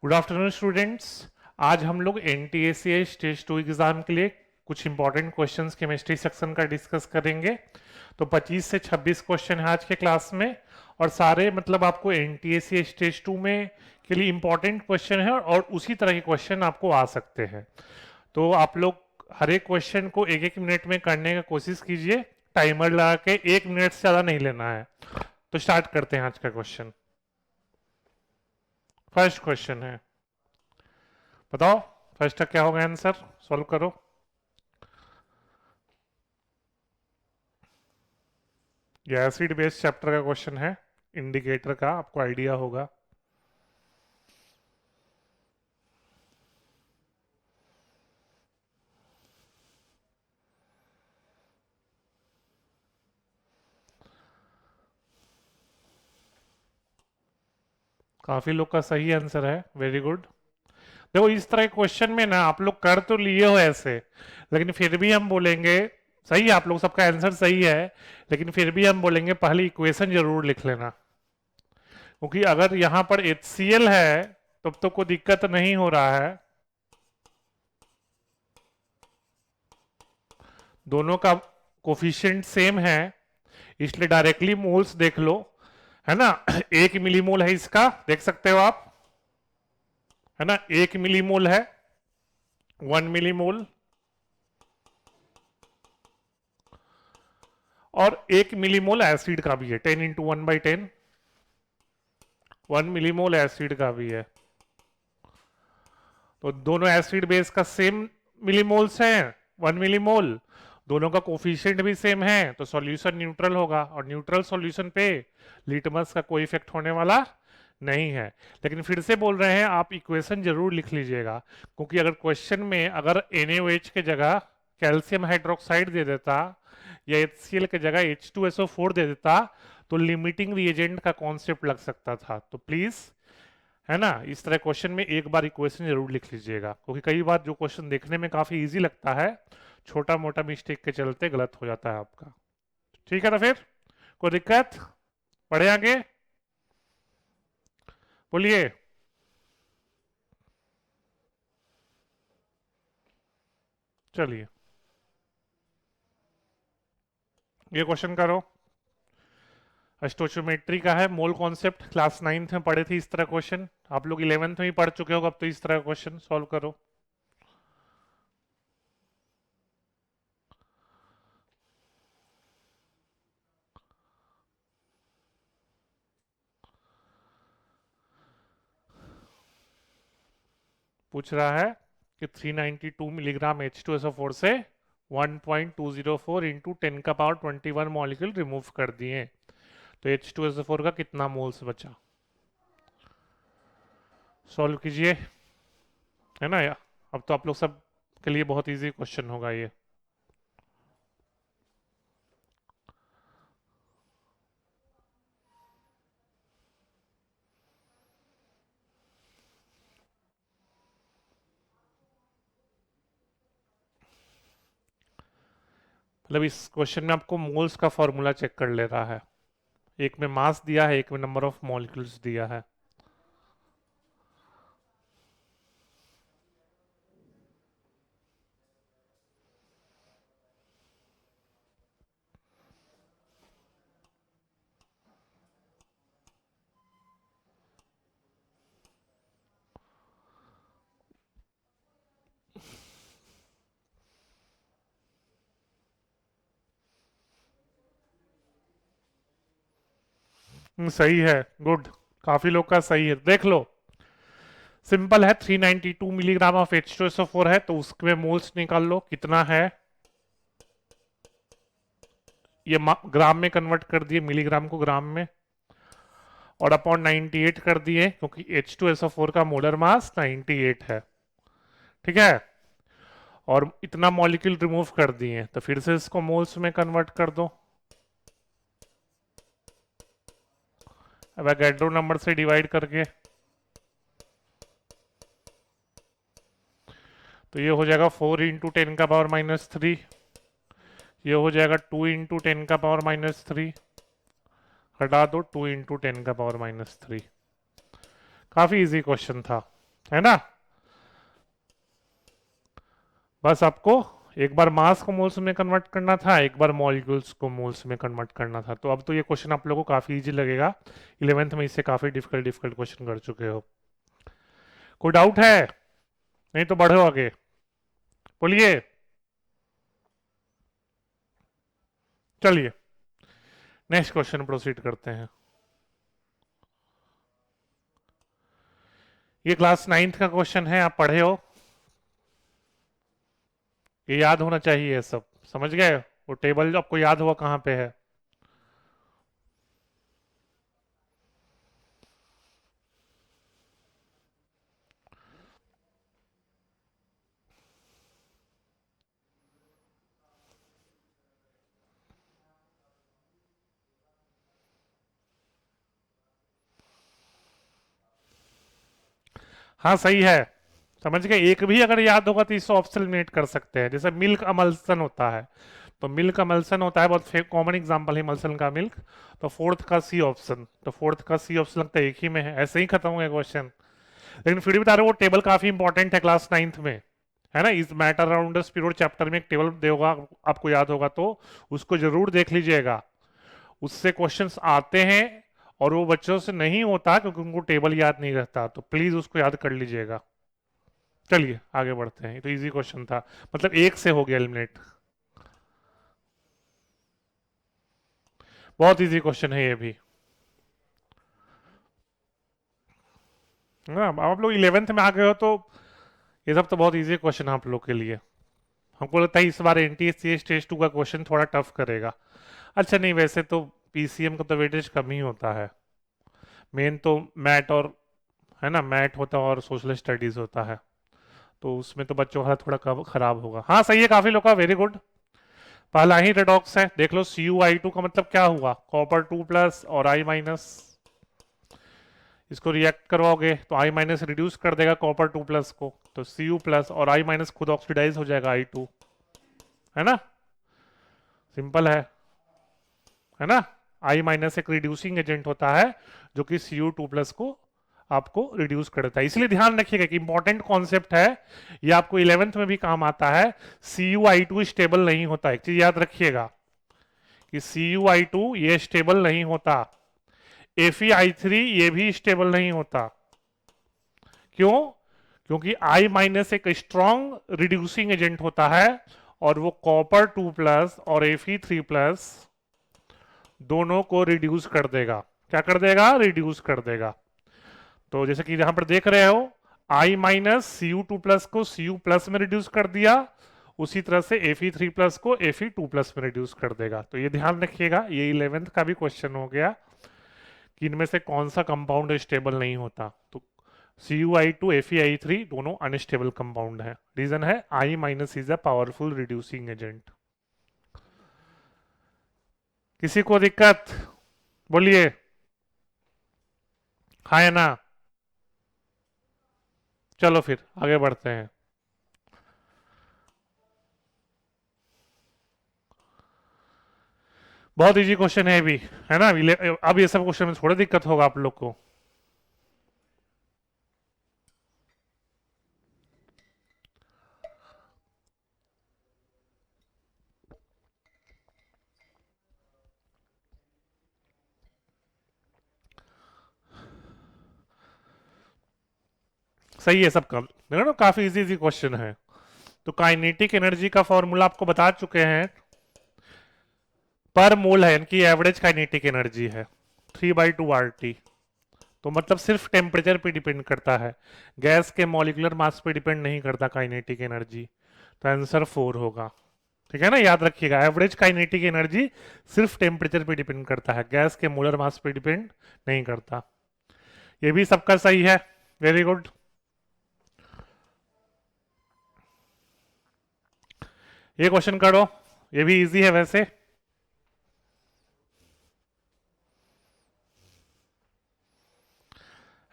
Good afternoon students. आज हम लोग एनटीएसीए स्टेज 2 एग्जाम के लिए कुछ इंपॉर्टेंट क्वेश्चंस केमिस्ट्री सेक्शन का डिस्कस करेंगे। तो 25 से 26 क्वेश्चन है आज के क्लास में, और सारे मतलब आपको एनटीएसीए स्टेज 2 में के लिए इंपॉर्टेंट क्वेश्चन है, और उसी तरह के क्वेश्चन आपको आ सकते हैं। तो आप लोग हर एक क्वेश्चन को एक एक मिनट में करने का कोशिश कीजिए। टाइमर लगा के 1 मिनट से ज़्यादा नहीं लेना है। तो स्टार्ट करते हैं आज का क्वेश्चन। फर्स्ट क्वेश्चन है, बताओ फर्स्ट का क्या होगा आंसर, सॉल्व करो। ये एसिड बेस चैप्टर का क्वेश्चन है, इंडिकेटर का, आपको आइडिया होगा। काफी लोग का सही आंसर है, वेरी गुड। देखो इस तरह के क्वेश्चन में ना आप लोग कर तो लिए हो ऐसे, लेकिन फिर भी हम बोलेंगे, सही है आप लोग सबका आंसर सही है, लेकिन फिर भी हम बोलेंगे पहले इक्वेशन जरूर लिख लेना। क्योंकि अगर यहां पर HCl है तब तो कोई दिक्कत नहीं हो रहा है, दोनों का कोफिशिएंट सेम है, इसलिए डायरेक्टली मोल्स देख लो, है ना। 1 मिलीमोल है इसका, देख सकते हो आप, है ना। 1 मिलीमोल है, 1 मिलीमोल, और 1 मिलीमोल एसिड का भी है, 10 × 1/10, 1 मिलीमोल एसिड का भी है। तो दोनों एसिड बेस का सेम मिलीमोल्स हैं, 1 मिलीमोल, दोनों का कोफिशिएंट भी सेम है, तो सॉल्यूशन न्यूट्रल होगा, और न्यूट्रल सॉल्यूशन पे लिटमस का कोई इफेक्ट होने वाला नहीं है। लेकिन फिर से बोल रहे हैं आप इक्वेशन जरूर लिख लीजिएगा, क्योंकि अगर क्वेश्चन में अगर NaOH के जगह कैल्शियम हाइड्रोक्साइड दे देता या HCl के जगह H2SO4 दे देता तो लिमिटिंग रिएजेंट का कॉन्सेप्ट लग सकता था। तो प्लीज, है ना, इस तरह क्वेश्चन में एक बार इक्वेशन जरूर लिख लीजिएगा, क्योंकि कई बार जो क्वेश्चन देखने में काफी इजी लगता है, छोटा मोटा मिस्टेक के चलते गलत हो जाता है आपका। ठीक है ना, फिर कोई दिक्कत, पढ़े आगे, बोलिए। चलिए ये क्वेश्चन करो, स्टोचियोमेट्री का है, मोल कॉन्सेप्ट, क्लास 9th में पढ़े थे इस तरह क्वेश्चन, आप लोग 11th में ही पढ़ चुके हो अब, तो इस तरह क्वेश्चन सॉल्व करो। पूछ रहा है कि 392 मिलीग्राम H2SO4 से 1.204 इंटू 10⁻21 मॉलिक्यूल रिमूव कर दिए, तो H2SO4 का कितना मोल्स बचा, सॉल्व कीजिए, है ना। अब तो आप लोग सब के लिए बहुत इजी क्वेश्चन होगा ये। मतलब इस क्वेश्चन में आपको मोल्स का फॉर्मूला चेक कर ले रहा है, एक में मास दिया है, एक में नंबर ऑफ मॉलिक्यूल्स दिया है। सही है, गुड, काफी लोग का सही है, देख लो। सिंपल है, 392 मिलीग्राम ऑफ H2SO4 है, तो उसमें मोल्स निकाल लो कितना है, ये ग्राम में कन्वर्ट कर दिए, मिलीग्राम को ग्राम में, और अपॉन 98 कर दिए, क्योंकि H2SO4 का मोलर मास 98 है, ठीक है। और इतना मॉलिक्यूल रिमूव कर दिए, तो फिर से इसको मोल्स में कन्वर्ट कर दो, एवोगैड्रो नंबर से डिवाइड करके, तो ये हो जाएगा 4 × 10⁻³ ये हो जाएगा 2 × 10⁻³ हटा दो, 2 × 10⁻³ काफी इजी क्वेश्चन था। है ना। बस आपको एक बार मास को मोल्स में कन्वर्ट करना था, एक बार मॉलिक्यूल्स को मोल्स में कन्वर्ट करना था। तो अब तो ये क्वेश्चन आप लोगों को काफी इजी लगेगा। 11th में इससे काफी डिफिकल्ट डिफिकल्ट क्वेश्चन कर चुके हो। कोई डाउट है? नहीं तो बढ़ो आगे, बोलिए। चलिए नेक्स्ट क्वेश्चन प्रोसीड करते हैं। ये क्लास 9th का क्वेश्चन है, आप पढ़े हो, ये याद होना चाहिए, ये सब समझ गए। वो टेबल जो आपको याद हुआ कहाँ पे है। हाँ सही है, समझ गए। एक भी अगर याद होगा तो इसको ऑप्शन एलिमिनेट कर सकते हैं। जैसे मिल्क अमल्सन होता है, तो मिल्क अमल्सन होता है, बहुत कॉमन एग्जांपल है अमल्सन का मिल्क। तो फोर्थ का सी ऑप्शन, तो फोर्थ का सी ऑप्शन लगता है एक ही में है। ऐसे ही खत्म हो गया क्वेश्चन। लेकिन फिर भी बता रहे हो, वो टेबल काफी इंपॉर्टेंट है क्लास 9th में, है ना। इस matter around the spirit chapter में एक टेबल देगा, आपको याद होगा तो उसको जरूर देख लीजिएगा। उससे क्वेश्चंस आते हैं, और वो बच्चों से नहीं होता क्योंकि उनको टेबल याद नहीं रहता, तो प्लीज उसको याद कर लीजिएगा। चलिए आगे बढ़ते हैं, ये तो इजी क्वेश्चन था, मतलब एक से हो गया एलिमिनेट। बहुत इजी क्वेश्चन है ये भी, है ना। अब आप लोग 11th में आ गए हो, तो ये सब तो बहुत इजी क्वेश्चन है आप लोग के लिए। हमको लगता है इस बार एनटीएससी स्टेज 2 का क्वेश्चन थोड़ा टफ करेगा। अच्छा नहीं, वैसे तो पीसीएम का तो वेटेज कम ही होता है। मेन तो मैट और, है ना, मैट होता है और सोशल स्टडीज होता है, तो उसमें तो बच्चों का थोड़ा खराब होगा। हाँ सही है, काफी लोग का, वेरी गुड। पहला ही रेडॉक्स है, देख लो। CuI2 का मतलब क्या हुआ, कॉपर 2+ और I-। इसको रिएक्ट करवाओगे तो I- रिड्यूस कर देगा कॉपर 2+ को, तो Cu+ और I- खुद ऑक्सीडाइज हो जाएगा I2, है ना। सिंपल है ना। I- एक रिड्यूसिंग एजेंट होता है जो कि Cu2+ को आपको रिड्यूस कर देता है। इसलिए ध्यान रखिएगा कि इंपॉर्टेंट कॉन्सेप्ट है, ये आपको 11th में भी काम आता है। CuI2 स्टेबल नहीं होता, एक चीज याद रखिएगा कि CuI2 ये स्टेबल नहीं होता। FeI3 ये भी स्टेबल नहीं होता। क्यों? क्योंकि I- एक स्ट्रॉन्ग रिड्यूसिंग एजेंट होता है, और वो कॉपर 2+ और Fe3+ दोनों को रिड्यूस कर देगा। क्या कर देगा? रिड्यूस कर देगा। तो जैसे कि यहां पर देख रहे हो, I- Cu2+ को Cu+ में रिड्यूस कर दिया, उसी तरह से Fe3+ को Fe2+ में रिड्यूस कर देगा। तो ये ध्यान रखिएगा, ये 11th का भी क्वेश्चन हो गया कि इनमें से कौन सा कंपाउंड स्टेबल नहीं होता। तो CuI2 FeI3 दोनों अनस्टेबल कंपाउंड है। रीजन है I- is a powerful reducing agent. किसी को दिक्कत? बोलिए, हाँ या ना। चलो फिर आगे बढ़ते हैं। बहुत इजी क्वेश्चन है भी, है ना। अब ये सब क्वेश्चन में थोड़ा दिक्कत होगा आप लोग को। सही है सब कम, देखो ना, काफी इजी इजी क्वेश्चन है। तो काइनेटिक एनर्जी का फॉर्मूला आपको बता चुके हैं, पर मोल है, इनकी एवरेज काइनेटिक एनर्जी है 3/2 RT। तो मतलब सिर्फ टेम्परेचर पे डिपेंड करता है, गैस के मॉलिक्यूलर मास पे डिपेंड नहीं करता काइनेटिक एनर्जी। तो आंसर 4 होगा। ठीक है ना, याद रखिएगा, एवरेज काइनेटिक एनर्जी सिर्फ टेम्परेचर पे डिपेंड करता है, गैस के मोलर मास पे डिपेंड नहीं करता। ये भी सबका सही है, वेरी गुड। ये क्वेश्चन करो, ये भी इजी है वैसे,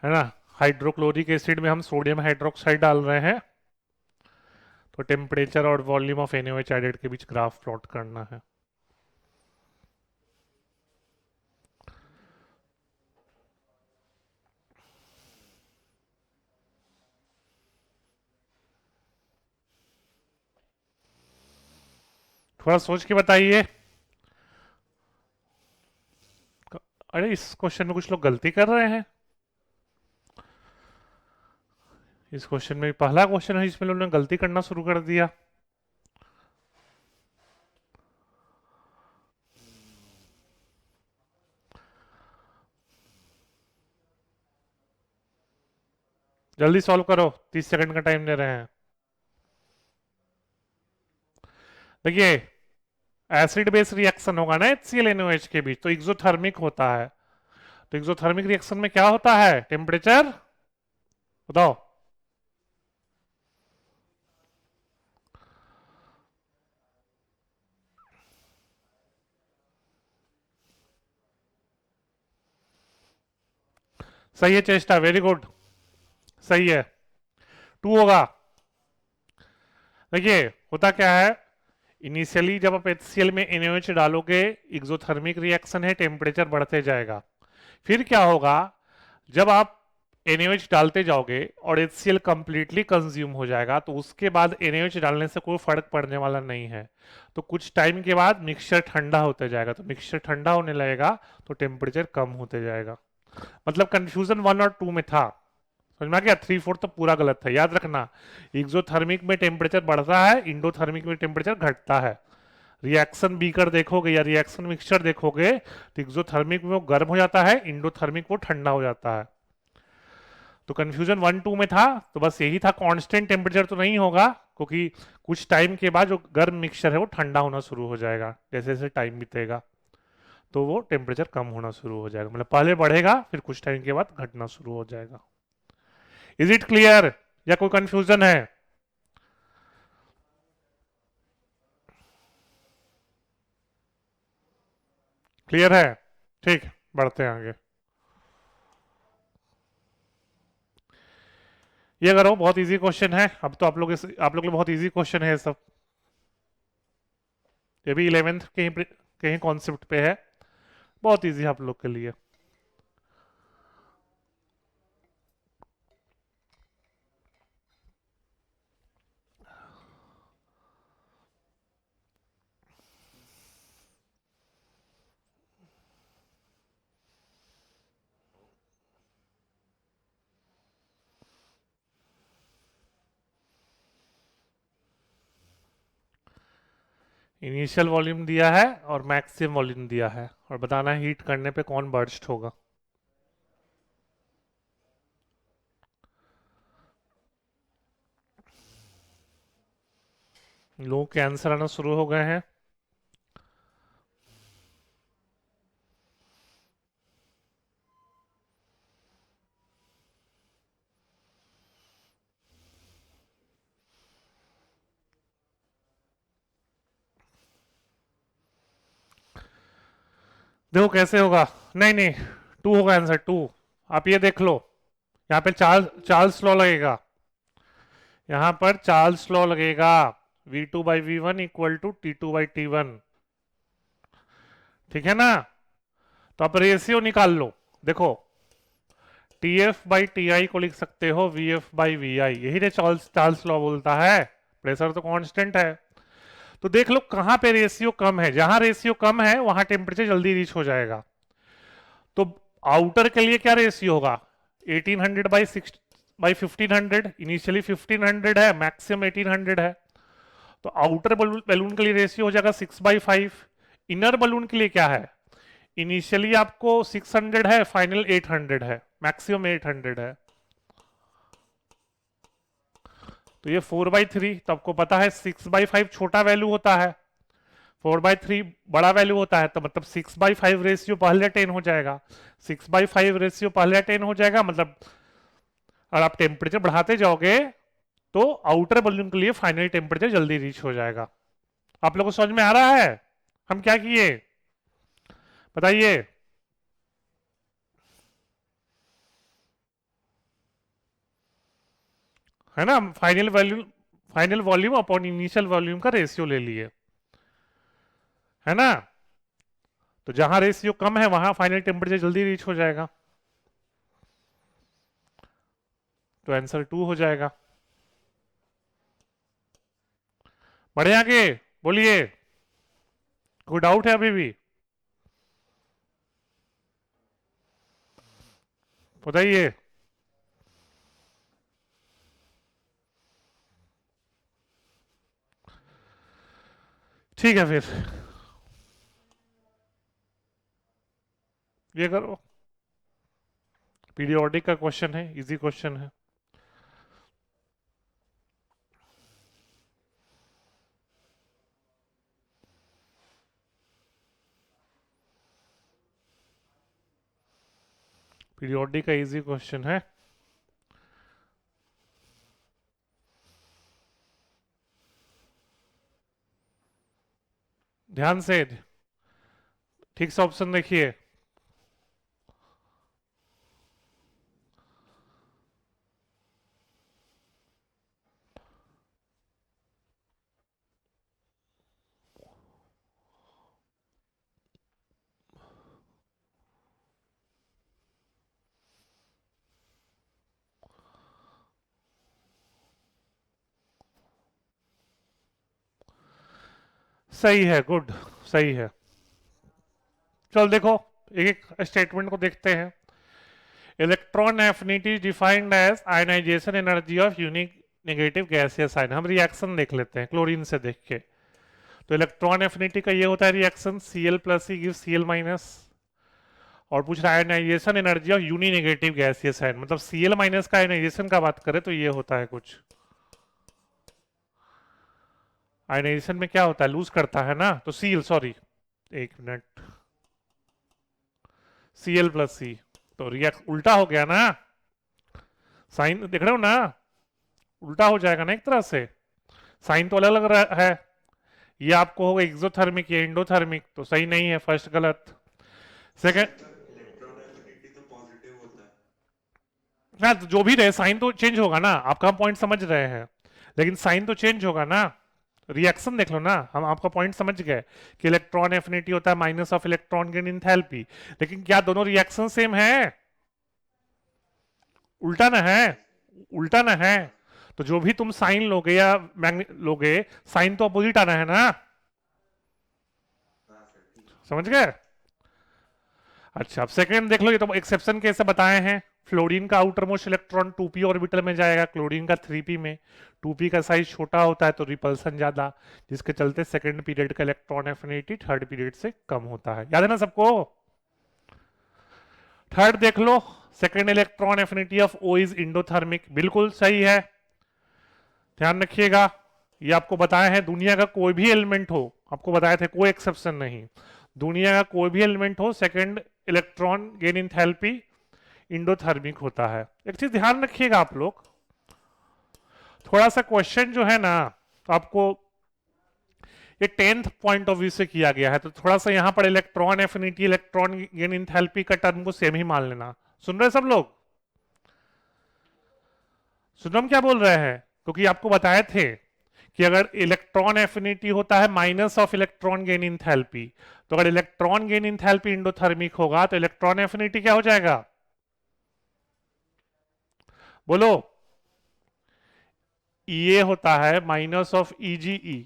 है ना। हाइड्रोक्लोरिक एसिड में हम सोडियम हाइड्रोक्साइड डाल रहे हैं, तो टेम्परेचर और वॉल्यूम ऑफ NaOH एडेड के बीच ग्राफ प्लॉट करना है। थोड़ा सोच के बताइए। अरे इस क्वेश्चन में कुछ लोग गलती कर रहे हैं। इस क्वेश्चन में पहला क्वेश्चन है जिसमें लोगों ने गलती करना शुरू कर दिया। जल्दी सॉल्व करो, 30 सेकंड का टाइम दे रहे हैं। देखिए, एसिड बेस रिएक्शन होगा ना HCl NaOH के बीच, तो एक्सोथर्मिक होता है। तो एक्सोथर्मिक रिएक्शन में क्या होता है, टेम्परेचर बताओ। सही है चेष्टा, वेरी गुड, सही है। 2 होगा। देखिए होता क्या है, इनिशियली जब आप HCl में NaOH डालोगे, एक्सोथर्मिक रिएक्शन है, टेम्परेचर बढ़ते जाएगा। फिर क्या होगा, जब आप NaOH डालते जाओगे और HCl कंप्लीटली कंज्यूम हो जाएगा, तो उसके बाद NaOH डालने से कोई फर्क पड़ने वाला नहीं है। तो कुछ टाइम के बाद मिक्सचर ठंडा होते जाएगा, तो मिक्सचर ठंडा होने लगेगा तो टेम्परेचर कम होते जाएगा। मतलब कंफ्यूजन 1 और 2 में था, समझ में आ गया। 3 4 तो पूरा गलत था, याद रखना। एक्सोथर्मिक में टेम्परेचर बढ़ता है, इंडोथर्मिक में टेम्परेचर घटता है। रिएक्शन बीकर देखोगे या रिएक्शन मिक्सचर देखोगे, तो एक्सोथर्मिक में वो गर्म हो जाता है, इंडोथर्मिक वो ठंडा हो जाता है। तो कंफ्यूजन 1 2 में था, तो बस यही था, कांस्टेंट टेम्परेचर तो नहीं होगा, क्योंकि कुछ टाइम के बाद जो गर्म मिक्सचर है वो ठंडा होना शुरू हो जाएगा, जैसे जैसे टाइम बीतेगा तो वो टेम्परेचर कम होना शुरू हो जाएगा। मतलब पहले बढ़ेगा, फिर कुछ टाइम के बाद घटना शुरू हो जाएगा। इज इट क्लियर या कोई कंफ्यूजन है? क्लियर है, ठीक, बढ़ते हैं आगे। ये करो, बहुत इजी क्वेश्चन है। अब तो आप लोग के लिए बहुत इजी क्वेश्चन है ये सब। ये भी 11th के ही कॉन्सेप्ट पे है, बहुत इजी है आप लोग के लिए। इनिशियल वॉल्यूम दिया है और मैक्सिमम वॉल्यूम दिया है, और बताना है हीट करने पे कौन बर्स्ट होगा। लोगों के आंसर आना शुरू हो गए हैं। देखो कैसे होगा, नहीं नहीं, 2 होगा आंसर, 2। आप ये देख लो, यहाँ पे चार्ल्स लॉ लगेगा, यहाँ पर चार्ल्स लॉ लगेगा, V2/V1 इक्वल टू T2/T1, ठीक है ना। तो आप रेशियो निकाल लो, देखो TF/TI को लिख सकते हो VF/VI, यही रे चार्ल्स चार्ल्स लॉ बोलता है, प्रेशर तो कांस्टेंट है। तो देख लो कहां पे रेशियो कम है, जहां रेशियो कम है वहां टेम्परेचर जल्दी रीच हो जाएगा। तो आउटर के लिए क्या रेशियो होगा, 1800/6/1500, इनिशियली 1500 है, मैक्सिमम 1800 है। तो आउटर बैलून के लिए रेशियो हो जाएगा 6/5। इनर बलून के लिए क्या है, इनिशियली आपको 600 है, फाइनल 800 है, मैक्सिमम 800 है। तो ये 4/3, तो आपको पता है 6/5 छोटा वैल्यू होता है, 4/3 बड़ा वैल्यू होता है, तो मतलब 6/5 रेशियो पहले 10 हो जाएगा। 6/5 रेशियो पहले 10 हो जाएगा, मतलब अगर आप टेम्परेचर बढ़ाते जाओगे तो आउटर वॉल्यूम के लिए फाइनल टेम्परेचर जल्दी रीच हो जाएगा। आप लोगों को समझ में आ रहा है हम क्या किए, बताइए। है ना, final volume upon initial volume का रेशियो ले लिए, है ना। तो जहां रेशियो कम है वहां फाइनल टेम्परेचर जल्दी रीच हो जाएगा, तो आंसर 2 हो जाएगा। बढ़े आगे, बोलिए। कोई डाउट है अभी भी? बताइए। ठीक है फिर ये करो। पीरियोडिक का क्वेश्चन है, इजी क्वेश्चन है। पीरियोडिक का इजी क्वेश्चन है। ध्यान से ठीक से ऑप्शन देखिए। सही है, गुड, सही है। चल देखो, एक एक स्टेटमेंट को देखते हैं। Electron affinity defined as ionisation energy of unique negative gaseous ion. हम रिएक्शन देख लेते हैं क्लोरीन से देख के। तो इलेक्ट्रॉन एफिनिटी का ये होता है reaction Cl plus C give Cl minus. और पूछ रहा है ionisation energy of uni negative gaseous ion, मतलब Cl माइनस का आयनाइजेशन का बात करें तो ये होता है कुछ। आयनाइजेशन में क्या होता है, लूज करता है ना, तो Cl, सॉरी एक मिनट, Cl प्लस सी, तो रिएक्ट उल्टा हो गया ना, साइन देख रहे हो ना, उल्टा हो जाएगा ना एक तरह से। साइन तो अलग अलग है। ये आपको होगा एक्सोथर्मिक, ये एंडोथर्मिक, तो सही नहीं है, फर्स्ट गलत। सेकंड, इलेक्ट्रॉन एफिनिटी तो पॉजिटिव होता है। ना तो जो भी रहे साइन तो चेंज होगा ना, आपका हम पॉइंट समझ रहे हैं, लेकिन साइन तो चेंज होगा ना। रिएक्शन देख लो ना, हम आपका पॉइंट समझ गए कि इलेक्ट्रॉन एफिनिटी होता है minus of electron gain enthalpy, लेकिन क्या दोनों रिएक्शन सेम है? उल्टा ना है, नहीं सर। उल्टा ना है। हाँ सर। तो जो भी तुम साइन लोगे या लोगे, साइन तो अपोजिट आना है ना, हाँ सर, ठीक है। समझ गए? अच्छा, अब सेकंड देख लो, ये तो एक्सेप्शन कैसे बताए हैं। फ्लोरीन का outer most electron 2p orbital में जाएगा, क्लोरीन का 3p में। 2p का साइज छोटा होता है तो रिपल्सन ज्यादा, जिसके चलते सेकंड पीरियड का इलेक्ट्रॉन एफिनिटी थर्ड पीरियड से कम होता है। याद है ना सबको? थर्ड देख लो, second electron affinity of O is endothermic, बिल्कुल सही है। ध्यान रखिएगा, ये आपको बताया है, दुनिया का कोई भी एलिमेंट हो, आपको बताए थे कोई एक्सेप्शन नहीं, दुनिया का कोई भी एलिमेंट हो second electron gain enthalpy endothermic होता है। एक चीज ध्यान रखिएगा आप लोग, थोड़ा सा क्वेश्चन जो है ना, तो आपको ये 10th पॉइंट ऑफ व्यू से किया गया है, तो थोड़ा सा यहां पर electron affinity electron gain enthalpy का टर्म को सेम ही मान लेना। सुन रहे सब लोग? सुन रहे हम क्या बोल रहे हैं? क्योंकि आपको बताए थे कि अगर इलेक्ट्रॉन एफिनिटी होता है minus of electron gain enthalpy, तो अगर इलेक्ट्रॉन गेन इंथैल्पी इंडोथर्मिक होगा तो इलेक्ट्रॉन एफिनिटी क्या हो जाएगा? बोलो। ये होता है माइनस ऑफ EgE,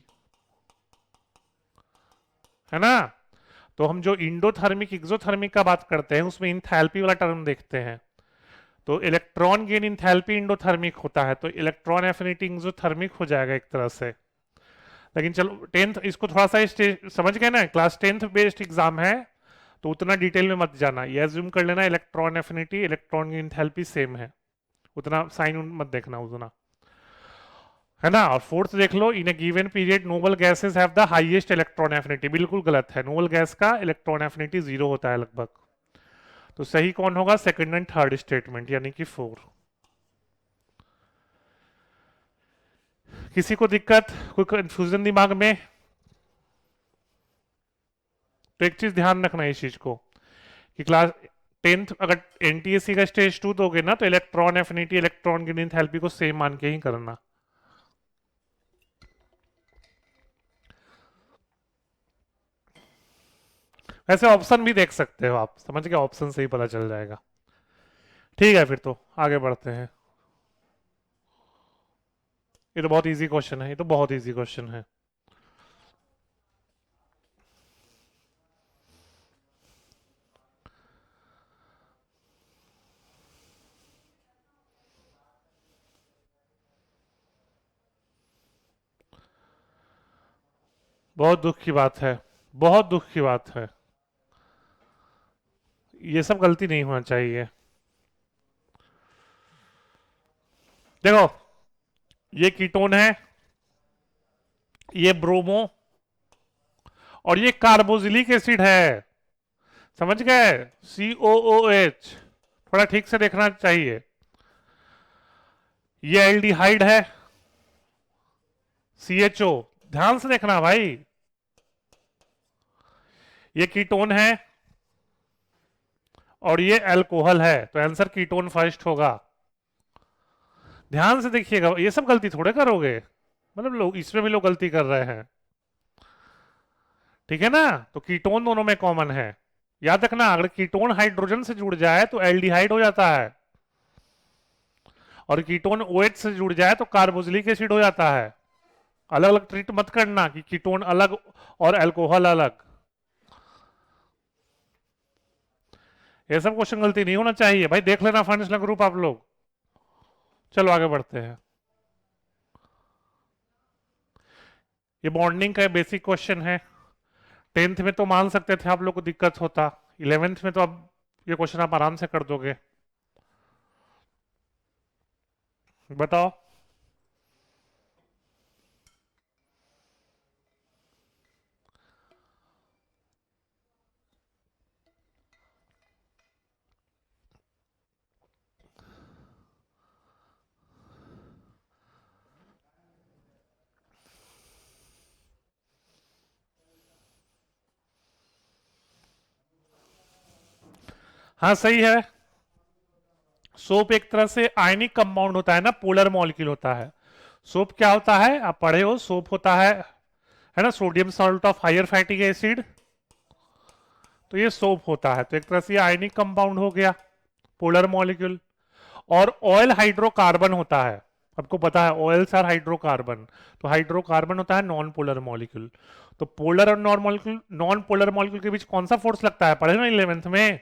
है ना? तो हम जो इंडोथर्मिक एक्सोथर्मिक का बात करते हैं उसमें इंथैल्पी वाला टर्म देखते हैं, तो इलेक्ट्रॉन गेन इंथैल्पी इंडोथर्मिक होता है, तो इलेक्ट्रॉन एफिनिटी एक्सोथर्मिक हो जाएगा एक तरह से। लेकिन चलो 10th इसको थोड़ा सा समझ गए ना, क्लास 10th बेस्ड एग्जाम है, तो उतना डिटेल में मत जाना, ये एज्यूम कर लेना इलेक्ट्रॉन एफिनिटी इलेक्ट्रॉन की इंथैल्पी सेम है, उतना साइन मत देखना उतना, है ना? और फोर्थ देख लो, in a given period noble gases have the highest electron affinity, बिल्कुल गलत है, नोबल गैस का इलेक्ट्रॉन एफिनिटी 0 होता है लगभग। तो सही कौन होगा? सेकंड एंड थर्ड स्टेटमेंट, यानी कि 4। किसी को दिक्कत, कोई कंफ्यूजन दिमाग में? तो एक चीज ध्यान रखना इस चीज को कि क्लास 10th अगर NTSC का स्टेज 2 दोगे ना, तो इलेक्ट्रॉन एफिनिटी इलेक्ट्रॉन की एंथैल्पी को सेम मान के ही करना। वैसे ऑप्शन भी देख सकते हो आप, समझ गए? ऑप्शन से ही पता चल जाएगा। ठीक है, फिर तो आगे बढ़ते हैं। ये तो बहुत इजी क्वेश्चन है, ये तो बहुत इजी क्वेश्चन है। बहुत दुख की बात है, बहुत दुख की बात है। ये सब गलती नहीं होना चाहिए। देखो, ये कीटोन है, ये ब्रोमो, और ये कार्बोजिलिक एसिड है। समझ गए? COOH। थोड़ा ठीक से देखना चाहिए। ये एल्डिहाइड है, CHO। ध्यान से देखना भाई। ये कीटोन है और ये अल्कोहल है, तो आंसर कीटोन फर्स्ट होगा। ध्यान से देखिएगा, ये सब गलती थोड़े करोगे, मतलब लोग इसमें भी लोग गलती कर रहे हैं। ठीक है ना? तो कीटोन दोनों में कॉमन है। याद रखना, अगर कीटोन हाइड्रोजन से जुड़ जाए तो एल्डिहाइड हो जाता है, और कीटोन OH से जुड़ जाए तो कार्बोक्सिलिक एसिड हो जाता है। अलग अलग ट्रीट मत करना कि कीटोन अलग और अल्कोहल अलग। ये सब क्वेश्चन गलती नहीं होना चाहिए भाई। देख लेना फंक्शनल ग्रुप आप लोग। चलो आगे बढ़ते हैं। ये बॉन्डिंग का बेसिक क्वेश्चन है। 10th में तो मान सकते थे आप लोग को दिक्कत होता, 11th में तो अब ये क्वेश्चन आप आराम से कर दोगे। बताओ। हाँ सही है। सोप एक तरह से आयनिक कंपाउंड होता है ना, पोलर मॉलिक्यूल होता है। सोप क्या होता है, आप पढ़े हो, सोप होता है ना, sodium salt of higher fatty acid. तो ये सोप होता है, तो एक तरह से आयनिक कंपाउंड हो गया, पोलर मॉलिक्यूल। और ऑयल हाइड्रोकार्बन होता है। आपको पता है ऑयल्स आर हाइड्रोकार्बन, तो हाइड्रोकार्बन होता है नॉन पोलर मॉलिक्यूल। तो पोलर और नॉन पोलर मॉलिक्यूल के बीच कौन सा फोर्स लगता है, पढ़े ना 11th में?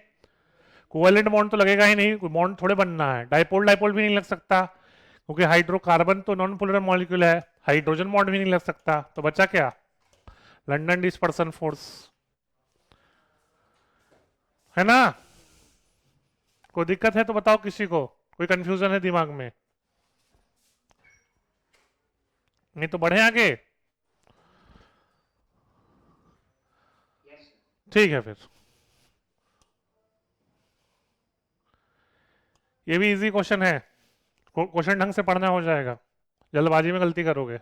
कोवेलेंट बॉन्ड तो लगेगा ही नहीं, कोई बॉन्ड थोड़े बनना है। डाइपोल डाइपोल भी नहीं लग सकता, क्योंकि हाइड्रोकार्बन तो नॉन पोलर मॉलिक्यूल है। हाइड्रोजन बॉन्ड भी नहीं लग सकता, तो बचा क्या? लंदन डिस्पर्सन फोर्स, है ना? कोई दिक्कत है तो बताओ किसी को, कोई कंफ्यूजन है दिमाग में? नहीं तो बढ़े आगे। ठीक है फिर। ये भी इजी क्वेश्चन है, क्वेश्चन ढंग से पढ़ना हो जाएगा, जल्दबाजी में गलती करोगे।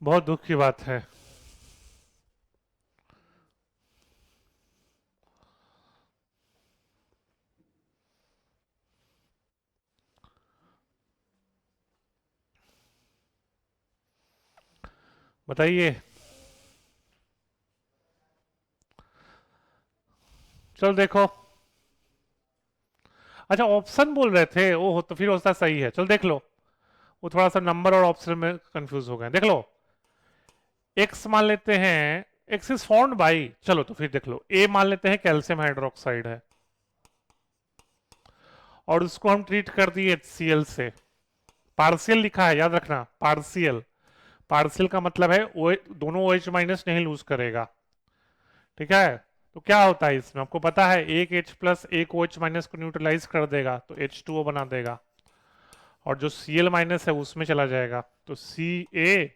बहुत दुख की बात है। बताइए। चलो देखो। अच्छा, ऑप्शन बोल रहे थे, ओ तो फिर होता सही है। चलो देख लो, वो थोड़ा सा नंबर और ऑप्शन में कंफ्यूज हो गए। देख लो, एक्स मान लेते हैं, एक्स इज फॉर्म्ड बाई, चलो तो फिर देख लो, ए मान लेते हैं कैल्शियम हाइड्रोक्साइड है, और उसको हम ट्रीट कर दिए HCl से। पार्शियल लिखा है, याद रखना, पार्शियल। पार्शियल का मतलब है दोनों OH माइनस नहीं लूज करेगा। ठीक है? तो क्या होता है इसमें, आपको पता है, एक H प्लस एक OH माइनस को न्यूट्रलाइज कर देगा तो H2O बना देगा, और जो Cl माइनस है उसमें चला जाएगा, तो CaOH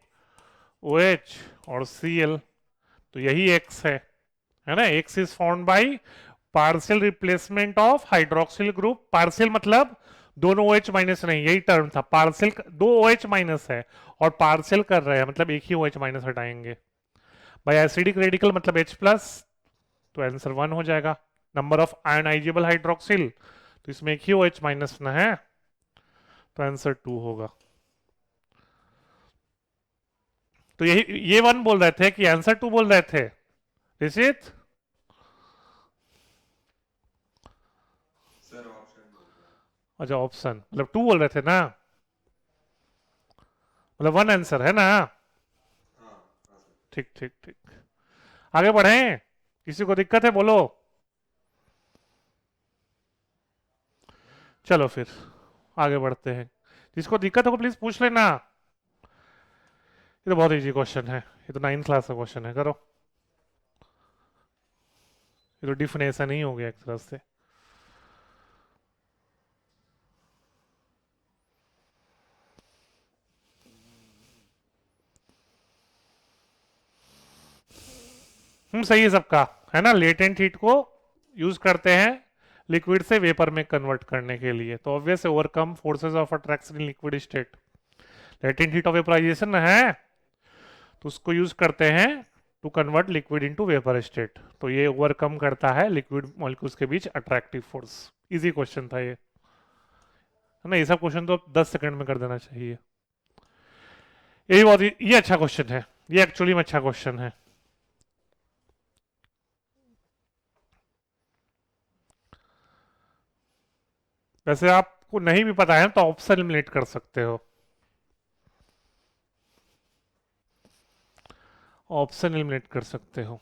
और Cl, तो यही X है ना? X is formed by partial replacement of hydroxyl group. Partial मतलब दोनों OH माइनस नहीं, यही टर्म था। पार्शियल दो OH माइनस है और पार्शियल कर रहे हैं, मतलब एक ही OH माइनस हटाएंगे। बाई एसिडिक रेडिकल मतलब H प्लस, तो आंसर 1 हो जाएगा। नंबर ऑफ आयनाइजेबल हाइड्रोक्सिल, तो इसमें एक ही OH माइनस ना है, तो आंसर 2 होगा। तो यही ये 1 बोल रहे थे कि आंसर 2 बोल रहे थे ऋषित? अच्छा ऑप्शन मतलब टू बोल रहे थे ना, मतलब वन आंसर है ना। हाँ हाँ सर। ठीक ठीक ठीक, आगे बढ़ें, किसी को दिक्कत है बोलो। चलो फिर आगे बढ़ते हैं, जिसको दिक्कत हो प्लीज पूछ लेना। ये तो बहुत इजी क्वेश्चन है, ये तो 9th क्लास का क्वेश्चन है, करो। ये तो डिफिनेशन ही हो गया एक तरह से। सही है सबका, है ना। लेटेंट हीट को यूज करते हैं लिक्विड से वेपर में कन्वर्ट करने के लिए, तो obvious overcome forces of attraction in liquid state. Latent heat of vaporisation है, तो उसको यूज करते हैं to convert liquid into vapour state, तो ये ओवरकम करता है लिक्विड मॉलिक्यूल्स के बीच अट्रैक्टिव फोर्स। इजी क्वेश्चन था ये, है ना। ये सब क्वेश्चन तो 10 सेकंड में कर देना चाहिए। यही बहुत ये अच्छा क्वेश्चन है, ये एक्चुअली में अच्छा क्वेश्चन है। वैसे आपको नहीं भी पता है तो ऑप्शन एलिमिनेट कर सकते हो, ऑप्शन एलिमिनेट कर सकते हो।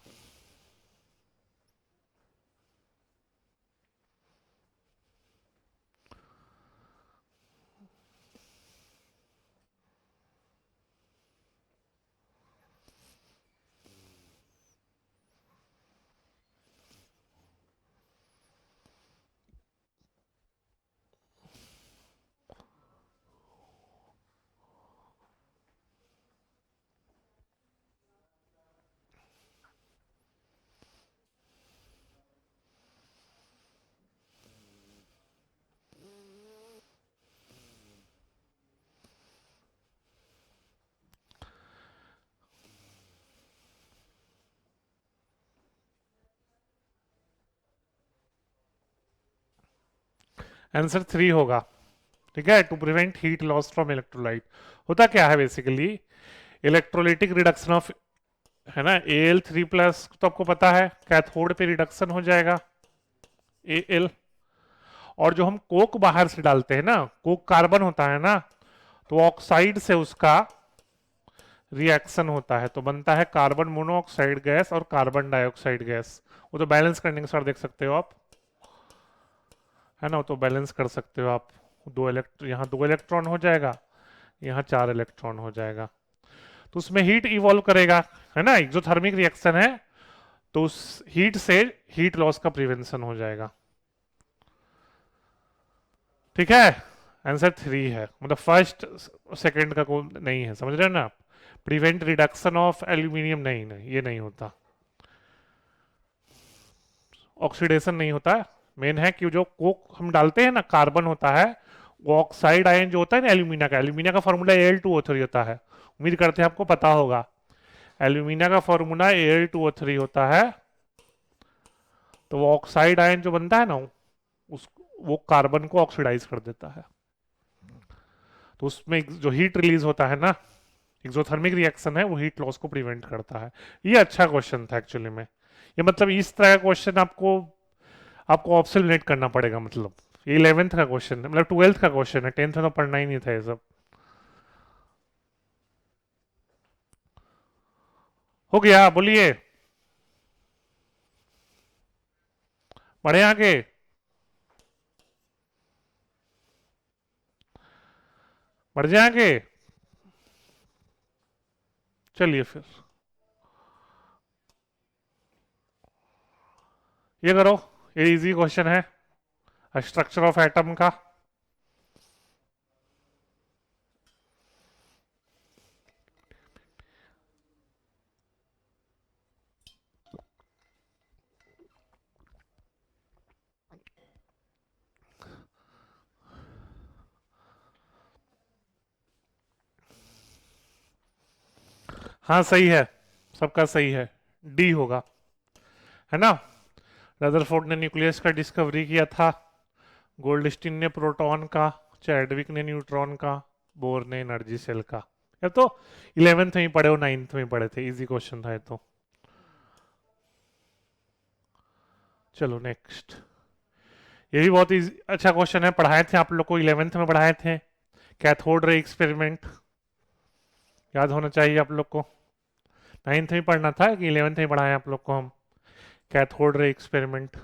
आंसर 3 होगा, ठीक है। To prevent heat loss from electrolyte, होता क्या है बेसिकली, इलेक्ट्रोलाइटिक रिडक्शन ऑफ, है ना, Al3+ तो आपको पता है कैथोड पे रिडक्शन हो जाएगा Al, और जो हम कोक बाहर से डालते हैं ना, कोक कार्बन होता है ना, तो ऑक्साइड से उसका रिएक्शन होता है, तो बनता है कार्बन मोनोऑक्साइड गैस और कार्बन डाइऑक्साइड गैस। वो तो बैलेंस करने के साथ देख सकते हो आप, है ना, वो तो बैलेंस कर सकते हो आप। यहाँ 2 इलेक्ट्रॉन हो जाएगा, यहाँ 4 इलेक्ट्रॉन हो जाएगा, तो उसमें हीट इवॉल्व करेगा, है ना, एक्सोथर्मिक रिएक्शन है, तो उस हीट से हीट लॉस का प्रिवेंशन हो जाएगा, ठीक है। आंसर 3 है, मतलब फर्स्ट सेकंड का कोई नहीं है, समझ रहे हो ना आप। प्रिवेंट रिडक्शन ऑफ एल्यूमिनियम, नहीं नहीं ये नहीं होता, ऑक्सीडेशन नहीं होता। मेन है कि जो कोक हम डालते हैं ना, कार्बन होता है, वो ऑक्साइड आयन जो होता है ना एल्यूमिना का फॉर्मूला Al2O3 होता है, उम्मीद करते हैं आपको पता होगा। एल्यूमिना का फॉर्मूला Al2O3 होता है, तो वो ऑक्साइड आयन जो बनता है ना, उस वो कार्बन को ऑक्सीडाइज कर देता है, तो उसमें जो हीट रिलीज होता है ना, एक्सोथर्मिक रिएक्शन है, वो हीट लॉस को प्रिवेंट करता है। ये अच्छा क्वेश्चन था एक्चुअली में, ये मतलब इस तरह का क्वेश्चन आपको आपको ऑप्शन लेट करना पड़ेगा, मतलब ये 11th का क्वेश्चन है, मतलब 12th का क्वेश्चन है, 10th में तो पढ़ना ही नहीं था ये सब। हो गया, बोलिए, बढ़े आगे। बढ़ जाए आगे, चलिए फिर ये करो, ये इजी क्वेश्चन है स्ट्रक्चर ऑफ एटम का। हाँ सही है, सबका सही है, डी होगा, है ना। रदरफोर्ड ने न्यूक्लियस का डिस्कवरी किया था, गोल्डस्टीन ने प्रोटॉन का, चैडविक ने न्यूट्रॉन का, बोर ने एनर्जी सेल का। ये तो 11th में ही पढ़े हो, 9th में ही पढ़े थे, इजी क्वेश्चन था ये तो। चलो नेक्स्ट, ये भी बहुत अच्छा क्वेश्चन है, पढ़ाए थे आप लोग को 11th में पढ़ाए थे, कैथोड रे एक्सपेरिमेंट, याद होना चाहिए आप लोग को। 9th में पढ़ना था कि 11th में पढ़ाए आप लोग को हम, कैथोड रे एक्सपेरिमेंट।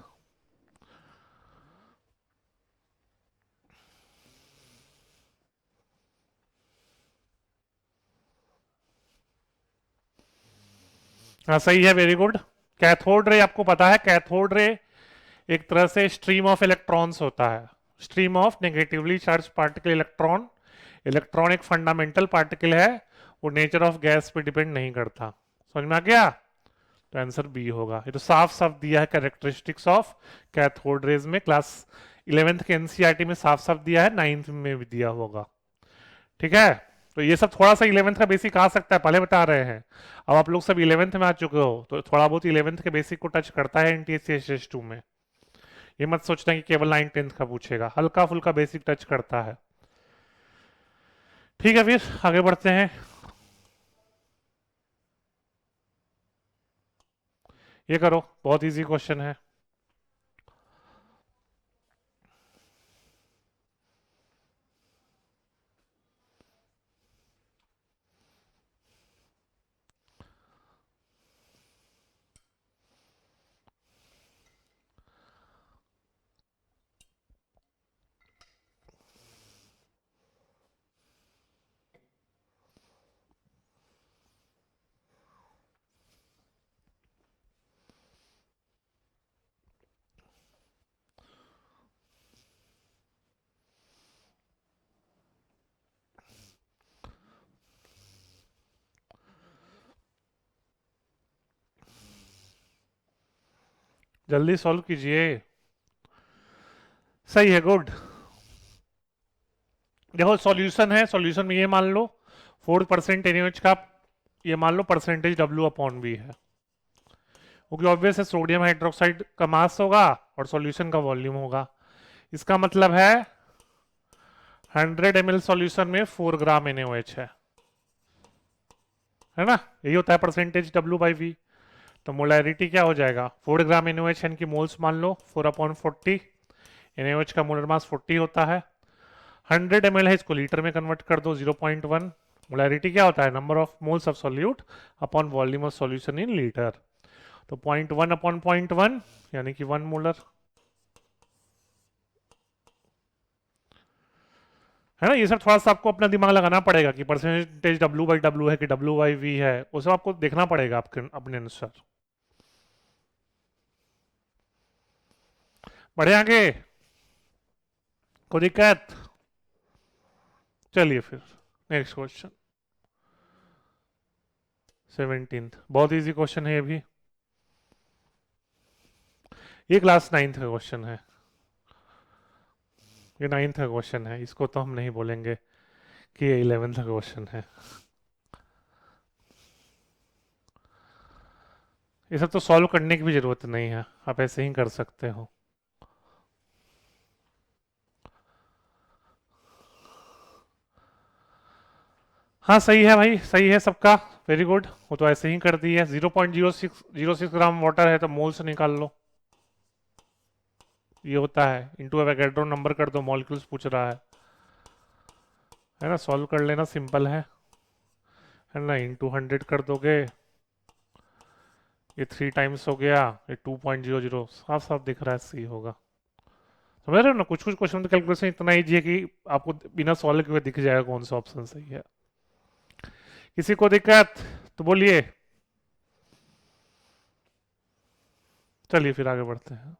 हाँ सही है, वेरी गुड। कैथोड रे आपको पता है, कैथोड रे एक तरह से स्ट्रीम ऑफ इलेक्ट्रॉन्स होता है, stream of negatively charge particle electron. Electron एक फंडामेंटल पार्टिकल है, वो नेचर ऑफ गैस पे डिपेंड नहीं करता। समझ में आ गया? तो आंसर बी होगा। ये तो साफ साफ दिया है कैरेक्टरिस्टिक्स ऑफ कैथोड रेज में, क्लास 11th के एनसीईआरटी में साफ साफ दिया है, 9th में भी दिया होगा। ठीक है, तो ये सब थोड़ा सा 11th का बेसिक आ सकता है, पहले बता रहे हैं। अब आप लोग सब 11th में आ चुके हो, तो थोड़ा बहुत 11th के बेसिक को टच करता है एनटीएससी-2 में। ये मत सोचना कि केवल 9th-10th का पूछेगा, हल्का फुल्का बेसिक टच करता है। ठीक है, फिर आगे बढ़ते हैं। ये करो, बहुत इजी क्वेश्चन है। जल्दी सॉल्व कीजिए। सही है, गुड। देखो सॉल्यूशन है, सॉल्यूशन में ये मान लो 4% NaOH का, ये मान लो परसेंटेज W/V है, क्योंकि ऑब्वियस है सोडियम हाइड्रोक्साइड का मास होगा और सॉल्यूशन का वॉल्यूम होगा। इसका मतलब है 100 ml सॉल्यूशन में 4 ग्राम NaOH है ना? यही होता है परसेंटेज W/V। तो मोलैरिटी क्या हो जाएगा? 4 ग्राम NaOH, यानी कि मोल्स मान लो 4/40। NaOH का मोलर मास 40 होता है। 100 ml है, इसको लीटर में कन्वर्ट कर दो, 0.1। मोलैरिटी क्या होता है? Number of moles of solute upon volume of solution in litre. तो 0.1/0.1 यानी कि 1 मोलर, है ना? ये सब थोड़ा सा आपको अपना दिमाग लगाना पड़ेगा कि परसेंटेज W/W है कि W/V है, वो सब आपको देखना पड़ेगा आपके अपने अनुसार। बढ़े आगे, कोई दिक्कत? चलिए फिर नेक्स्ट क्वेश्चन 17th, बहुत इजी क्वेश्चन है ये भी। ये क्लास 9th का क्वेश्चन है, ये 9th का क्वेश्चन है, इसको तो हम नहीं बोलेंगे कि ये 11th का क्वेश्चन है। ये सब तो सॉल्व करने की भी जरूरत नहीं है, आप ऐसे ही कर सकते हो। हाँ सही है भाई, सही है सबका, वेरी गुड। वो तो ऐसे ही कर दी है। 0.0606 ग्राम वाटर है तो मोल से निकाल लो, ये होता है। इंटू एवोगैड्रो नंबर कर दो, मॉलिक्यूल्स पूछ रहा है ना? सॉल्व कर लेना, सिंपल है ना? इंटू 100 कर दोगे, ये 3 टाइम्स हो गया, ये 2.00, साफ साफ दिख रहा है सी होगा। समझ रहे हो ना? कुछ कुछ क्वेश्चन तो कैलकुलेशन इतना ईजी है कि आपको बिना सॉल्व किए दिख जाएगा कौन सा ऑप्शन सही है। किसी को दिक्कत तो बोलिए। चलिए फिर आगे बढ़ते हैं।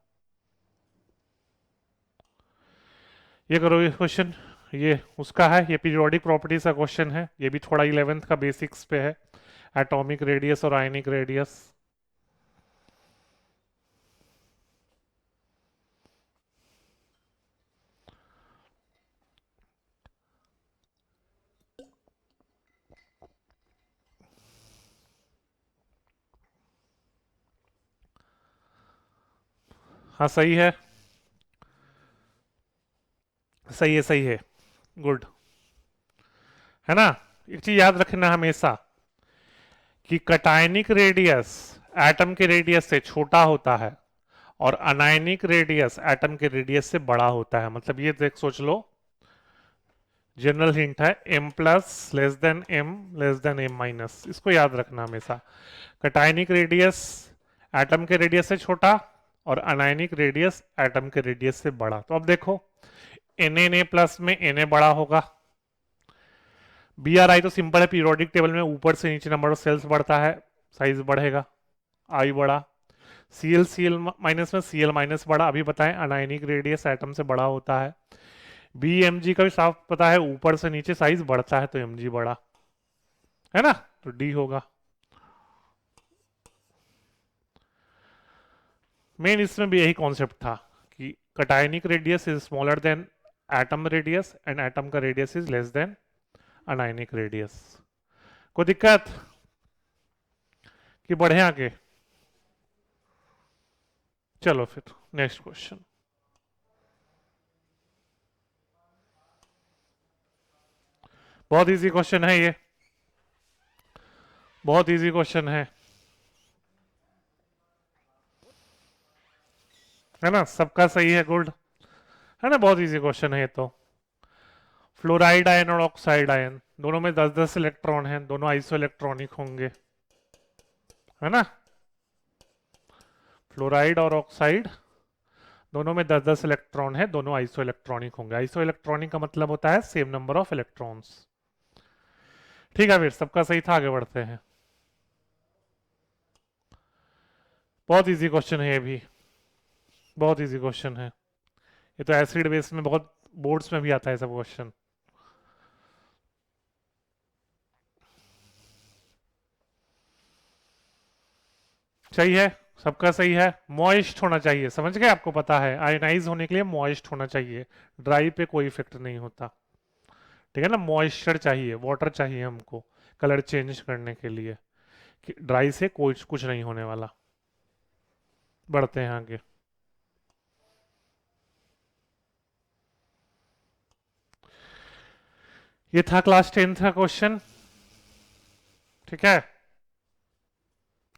ये करो, ये क्वेश्चन ये उसका है, ये पीरियोडिक प्रॉपर्टीज का क्वेश्चन है, ये भी थोड़ा 11th का बेसिक्स पे है, एटॉमिक रेडियस और आयनिक रेडियस। हाँ सही है, सही है, सही है, गुड। है ना? एक चीज याद रखना हमेशा कि कटायनिक रेडियस एटम के रेडियस से छोटा होता है और अनायनिक रेडियस एटम के रेडियस से बड़ा होता है। मतलब ये देख सोच लो, जनरल हिंट है, m plus less than m minus, इसको याद रखना हमेशा। कटायनिक रेडियस एटम के रेडियस से छोटा और अनायनिक रेडियस एटम के रेडियस से बड़ा। तो अब देखो Na प्लस में Na बड़ा होगा, Bri तो सिंपल है, पीरियोडिक टेबल में ऊपर से नीचे नंबर ऑफ सेल्स बढ़ता है, साइज बढ़ेगा, आई बड़ा। Cl माइनस में Cl माइनस बड़ा, अभी बताएं अनायनिक रेडियस एटम से बड़ा होता है। Bmg का भी साफ पता है, ऊपर से नीचे साइज बढ़ता है तो mg बड़ा है ना, तो D होगा। मेन इसमें भी यही कॉन्सेप्ट था कि cationic radius is smaller than atom radius and atom का radius is less than anionic radius. कोई दिक्कत कि बढ़े आगे? चलो फिर नेक्स्ट क्वेश्चन। बहुत इजी क्वेश्चन है ये, बहुत इजी क्वेश्चन है ना, सबका सही है, गुड है ना, बहुत इजी क्वेश्चन है ये तो। फ्लोराइड आयन और ऑक्साइड आयन दोनों में 10-10 इलेक्ट्रॉन हैं, दोनों आइसो इलेक्ट्रॉनिक होंगे, है ना। फ्लोराइड और ऑक्साइड दोनों में 10-10 इलेक्ट्रॉन है, दोनों आइसो इलेक्ट्रॉनिक होंगे। आइसो इलेक्ट्रॉनिक का मतलब होता है सेम नंबर ऑफ इलेक्ट्रॉन्स। ठीक है, फिर सबका सही था, आगे बढ़ते हैं। बहुत इजी क्वेश्चन है ये भी, बहुत इजी क्वेश्चन है ये तो, एसिड बेस में बहुत बोर्ड्स में भी आता है सब क्वेश्चन। सही है, सबका सही है। मॉइस्ट होना चाहिए, समझ गए, आपको पता है आयनाइज होने के लिए मॉइस्ट होना चाहिए, ड्राई पे कोई इफेक्ट नहीं होता, ठीक है ना। मॉइस्चर चाहिए, वाटर चाहिए हमको कलर चेंज करने के लिए, कि ड्राई से कोई कुछ नहीं होने वाला। बढ़ते हैं आगे। ये था क्लास 10th का क्वेश्चन, ठीक है,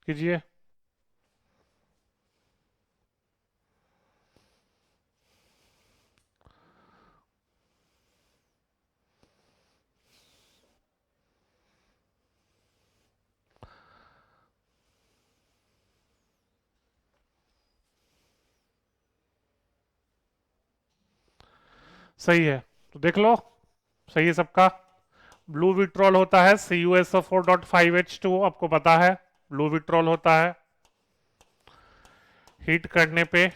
कीजिए। सही है तो देख लो, सही है सबका। ब्लू विट्रॉल होता है CuSO4.5H2, आपको पता है ब्लू विट्रॉल होता है, हीट करने पे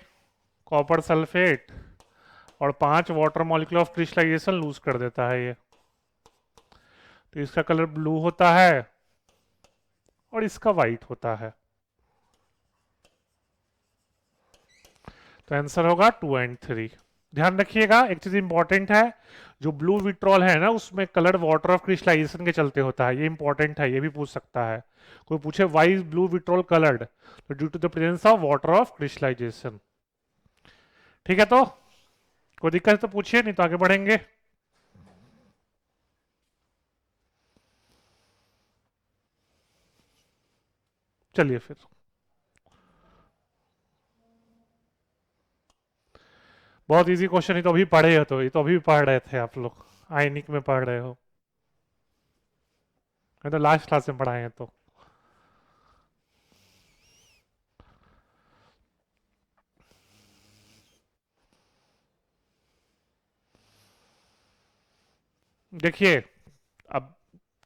कॉपर सल्फेट और 5 water molecule of crystallisation lose कर देता है ये, तो इसका कलर ब्लू होता है और इसका वाइट होता है। तो आंसर होगा 2 एंड 3। ध्यान रखिएगा एक चीज इंपॉर्टेंट है, जो ब्लू विट्रॉल है ना उसमें कलर वाटर ऑफ क्रिस्टलाइजेशन के चलते होता है, ये इंपॉर्टेंट है, ये भी पूछ सकता है। कोई पूछे why is blue vitriol coloured, तो due to the presence of water of crystallisation. ठीक है, तो कोई दिक्कत है तो पूछिए, नहीं तो आगे बढ़ेंगे। चलिए फिर, बहुत इजी क्वेश्चन, ही तो अभी पढ़े हो, तो ये तो अभी पढ़ रहे थे आप लोग, आयनिक में पढ़ रहे हो, मैं तो लास्ट क्लास में पढ़ाए हैं तो। देखिए, अब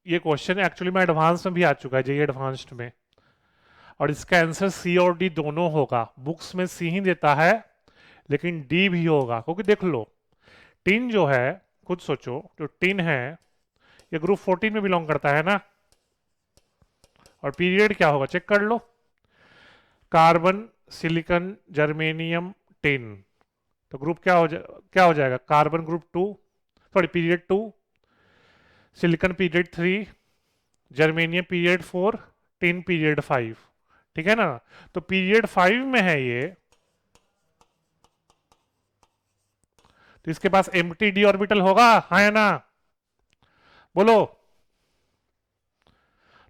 ये क्वेश्चन एक्चुअली में एडवांस में भी आ चुका है, जेई एडवांस्ड में, और इसका आंसर सी और डी दोनों होगा। बुक्स में सी ही देता है लेकिन डी भी होगा, क्योंकि देख लो टिन जो है, खुद सोचो, जो टिन है ये ग्रुप 14 में बिलोंग करता है ना, और पीरियड क्या होगा चेक कर लो, कार्बन सिलिकॉन जर्मेनियम टिन, तो ग्रुप क्या हो जाएगा, carbon group 2, sorry period 2, silicon period 3, germanium period 4, tin period 5, ठीक है ना। तो पीरियड 5 में है ये, तो इसके पास एम्प्टी डी ऑर्बिटल होगा, हाँ या ना, बोलो।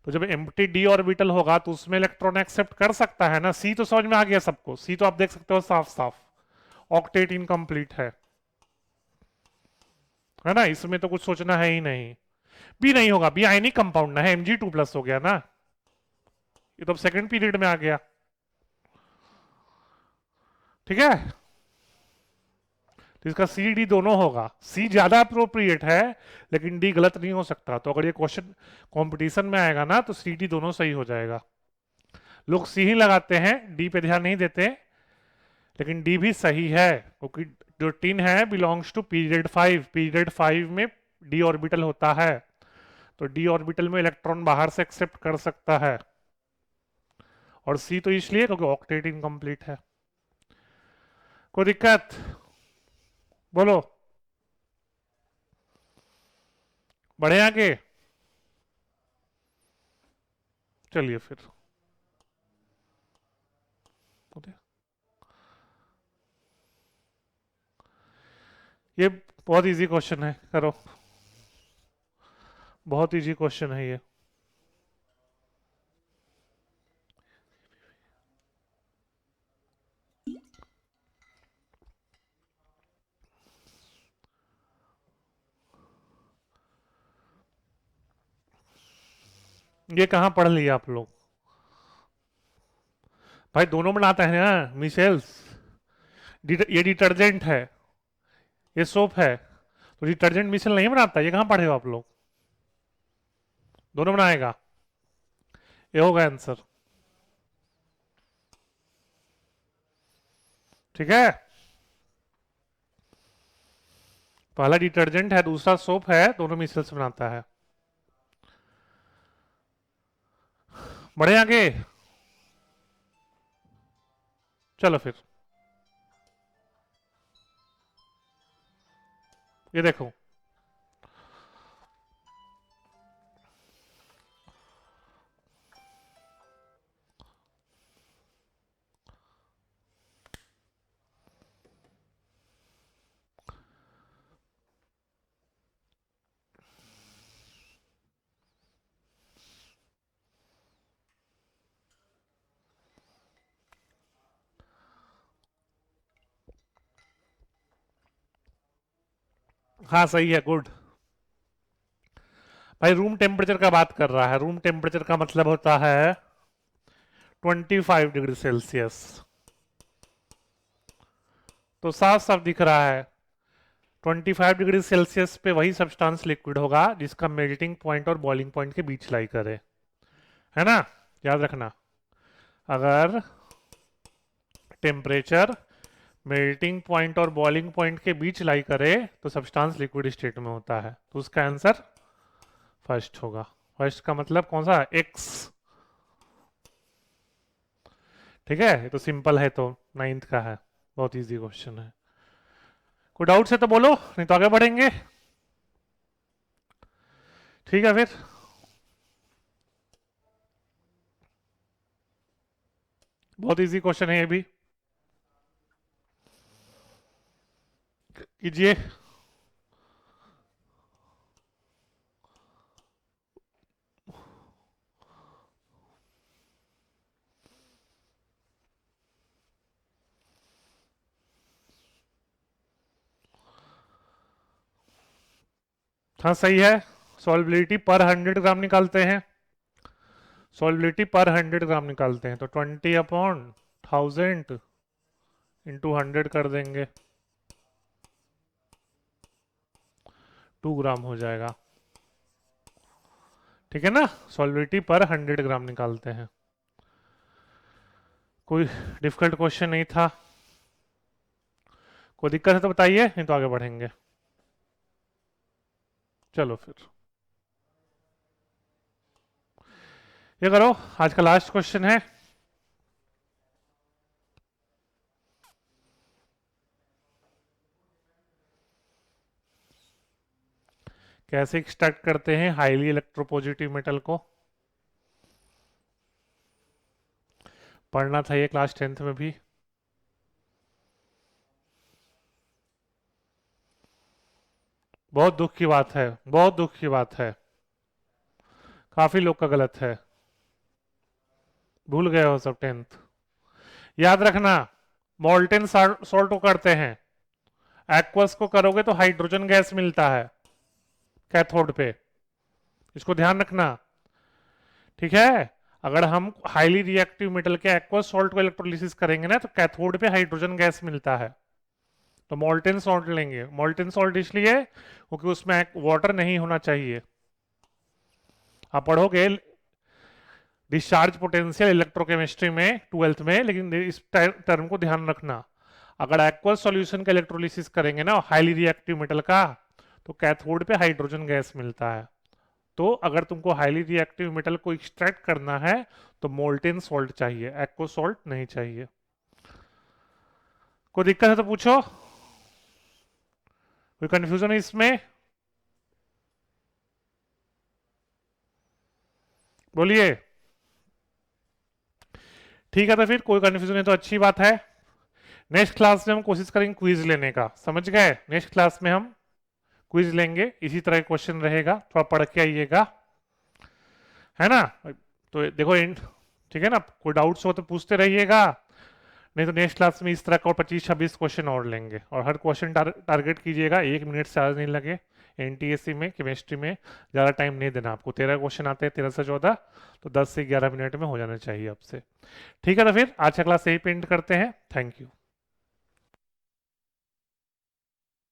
तो जब एम्प्टी डी ऑर्बिटल होगा तो उसमें इलेक्ट्रॉन एक्सेप्ट कर सकता है ना। सी तो समझ में आ गया सबको, सी तो आप देख सकते हो साफ साफ, ऑक्टेट इनकम्प्लीट है ना, इसमें तो कुछ सोचना है ही नहीं। बी नहीं होगा, बी आयनिक कंपाउंड ना है, Mg2+ हो गया ना, ये तो अब सेकंड पीरियड में आ गया। ठीक है, तो इसका सी डी दोनों होगा, सी ज्यादा अप्रोप्रिएट है लेकिन डी गलत नहीं हो सकता। तो अगर ये क्वेश्चन कंपटीशन में आएगा ना तो सी डी दोनों सही हो जाएगा। लोग सी ही लगाते हैं, डी पे ध्यान नहीं देते, लेकिन डी भी सही है क्योंकि जो टिन है बिलोंग्स टू पीरियड 5, पीरियड 5 में डी ऑर्बिटल होता है, तो डी ऑर्बिटल में इलेक्ट्रॉन बाहर से एक्सेप्ट कर सकता है। और सी तो इसलिए क्योंकि ऑक्टेट इनकम्प्लीट है। कोई दिक्कत बोलो, बढ़े आगे, चलिए फिर। ये बहुत इजी क्वेश्चन है, करो, बहुत इजी क्वेश्चन है ये। ये कहाँ पढ़ लिया आप लोग? भाई दोनों बनाते हैं ना मिशेल्स, ये डिटर्जेंट है, ये सोप है, तो डिटर्जेंट मिशेल नहीं बनाता, ये कहाँ पढ़े हो आप लोग? दोनों बनाएगा, ये होगा आंसर। ठीक है, पहला डिटर्जेंट है, दूसरा सोप है, दोनों मिशेल से बनाता है। बढ़े आगे, चलो फिर। ये देखो, हाँ सही है, गुड। भाई रूम टेम्परेचर का बात कर रहा है, रूम टेम्परेचर का मतलब होता है 25 डिग्री सेल्सियस, तो साफ साफ दिख रहा है 25 डिग्री सेल्सियस पे वही सब्सटेंस लिक्विड होगा जिसका मेल्टिंग पॉइंट और बॉइलिंग पॉइंट के बीच लाई करे, है ना, याद रखना। अगर टेम्परेचर मेल्टिंग पॉइंट और बॉइलिंग पॉइंट के बीच लाई करे तो सब्सटेंस लिक्विड स्टेट में होता है, तो उसका आंसर फर्स्ट होगा। फर्स्ट का मतलब कौन सा? एक्स। ठीक है, ये तो सिंपल है, तो 9th का है, बहुत इजी क्वेश्चन है। कोई डाउट है तो बोलो, नहीं तो आगे बढ़ेंगे। ठीक है फिर, बहुत इजी क्वेश्चन है ये भी, कीजिए। हाँ सही है, सॉल्बिलिटी पर 100 ग्राम निकालते हैं, सॉल्बिलिटी पर 100 ग्राम निकालते हैं, तो 20/1000 इंटू 100 कर देंगे, 2 ग्राम हो जाएगा। ठीक है ना, सॉल्बिलिटी पर 100 ग्राम निकालते हैं। कोई डिफिकल्ट क्वेश्चन नहीं था, कोई दिक्कत है तो बताइए, नहीं तो आगे बढ़ेंगे। चलो फिर, ये करो, आज का लास्ट क्वेश्चन है। कैसे एक्सट्रैक्ट करते हैं हाईली इलेक्ट्रोपॉजिटिव मेटल को? पढ़ना था ये क्लास 10th में भी। बहुत दुख की बात है, बहुत दुख की बात है, काफी लोग का गलत है, भूल गए हो सब 10th। याद रखना, मोल्टेन सॉल्ट को करते हैं, एक्वस को करोगे तो हाइड्रोजन गैस मिलता है कैथोड पे, इसको ध्यान रखना, ठीक है। अगर हम हाईली रिएक्टिव मेटल के एक्वस सॉल्ट को इलेक्ट्रोलिसिस करेंगे ना तो कैथोड पे हाइड्रोजन गैस मिलता है, तो मोल्टेन सॉल्ट लेंगे। मोल्टेन सॉल्ट इसलिए क्योंकि उसमें वाटर नहीं होना चाहिए। आप पढ़ोगे डिस्चार्ज पोटेंशियल इलेक्ट्रोकेमिस्ट्री में 12th में, लेकिन इस टर्म को ध्यान रखना, अगर एक्वस सॉल्यूशन का इलेक्ट्रोलिसिस करेंगे ना हाईली रिएक्टिव मेटल का, तो कैथोड पे हाइड्रोजन गैस मिलता है। तो अगर तुमको हाईली रिएक्टिव मेटल को एक्सट्रैक्ट करना है तो मोल्टेन सॉल्ट चाहिए, एक्व सॉल्ट नहीं चाहिए। कोई दिक्कत है तो पूछो, कोई कंफ्यूजन है इसमें, बोलिए। ठीक है, तो फिर कोई कंफ्यूजन है तो अच्छी बात है। नेक्स्ट क्लास में हम कोशिश करेंगे क्विज लेने का, समझ गए। नेक्स्ट क्लास में हम क्विज लेंगे, इसी तरह का क्वेश्चन रहेगा, थोड़ा पढ़ के आइएगा, है ना। तो देखो ठीक है ना, कोई डाउट्स हो तो पूछते रहिएगा, नहीं तो नेक्स्ट क्लास में इस तरह का और 25-26 क्वेश्चन और लेंगे, और हर क्वेश्चन टारगेट कीजिएगा, 1 मिनट से ज़्यादा नहीं लगे। एनटीएससी में केमिस्ट्री में ज़्यादा टाइम नहीं देना आपको, 13 क्वेश्चन आते हैं, 13 से 14, तो 10 से 11 मिनट में हो जाना चाहिए आपसे। ठीक है, तो फिर आज का क्लास यही पेंट करते हैं। Thank you.